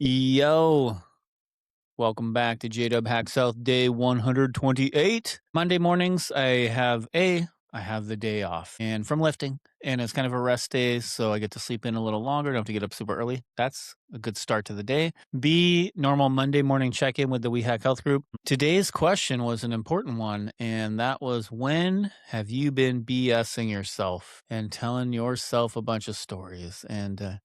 Yo, welcome back to JW Hack South Day 128. Monday mornings, I have the day off and from lifting, and it's kind of a rest day, so I get to sleep in a little longer. Don't have to get up super early. That's a good start to the day. B, normal Monday morning check in with the We Hack Health group. Today's question was an important one, and that was, when have you been BSing yourself and telling yourself a bunch of stories? And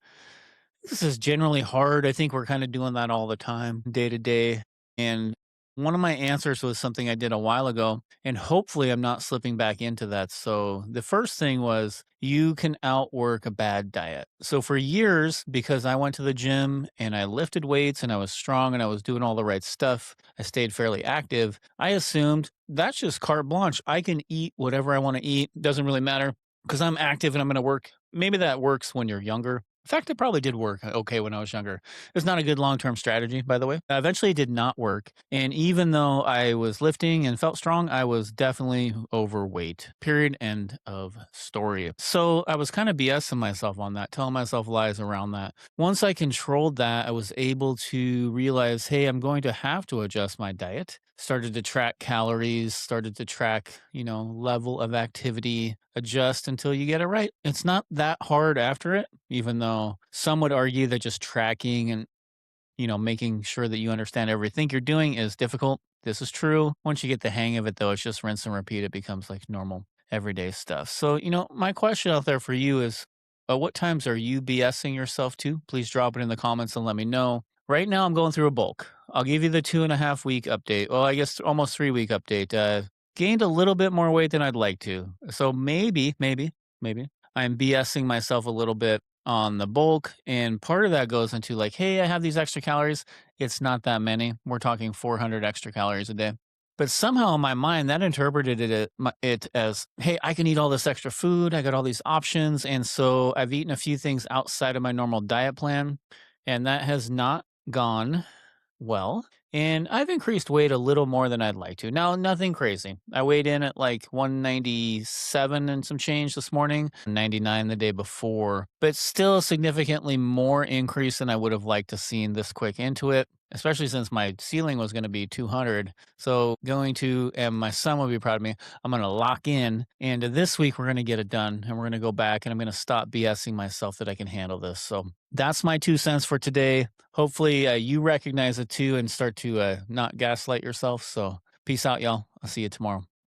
this is generally hard. I think we're kind of doing that all the time, day to day. And one of my answers was something I did a while ago, and hopefully I'm not slipping back into that. So the first thing was, you can outwork a bad diet. So for years, because I went to the gym and I lifted weights and I was strong and I was doing all the right stuff, I stayed fairly active. I assumed that's just carte blanche. I can eat whatever I want to eat. Doesn't really matter because I'm active and I'm going to work. Maybe that works when you're younger. In fact, it probably did work okay when I was younger. It's not a good long-term strategy, by the way. Eventually, it did not work, and even though I was lifting and felt strong, I was definitely overweight. Period. End of story. So I was kind of BSing myself on that, telling myself lies around that. Once I controlled that, I was able to realize, hey, I'm going to have to adjust my diet. Started to track calories, started to track, level of activity, adjust until you get it right. It's not that hard after it, even though some would argue that just tracking and, making sure that you understand everything you're doing is difficult. This is true. Once you get the hang of it, though, it's just rinse and repeat. It becomes like normal everyday stuff. So, my question out there for you is, what times are you BSing yourself to? Please drop it in the comments and let me know. Right now, I'm going through a bulk. I'll give you the 2.5 week update. Well, I guess almost 3 week update. Gained a little bit more weight than I'd like to. So maybe I'm BSing myself a little bit on the bulk. And part of that goes into like, hey, I have these extra calories. It's not that many. We're talking 400 extra calories a day. But somehow in my mind, that interpreted it as, hey, I can eat all this extra food. I got all these options. And so I've eaten a few things outside of my normal diet plan. And that has not gone well, and I've increased weight a little more than I'd like to. Now, nothing crazy. I weighed in at like 197 and some change this morning, 99 the day before, but still significantly more increase than I would have liked to seen this quick into it, especially since my ceiling was going to be 200. So and my son will be proud of me, I'm going to lock in. And this week, we're going to get it done and we're going to go back and I'm going to stop BSing myself that I can handle this. So that's my 2 cents for today. Hopefully, you recognize it too and start to not gaslight yourself. So, peace out, y'all. I'll see you tomorrow.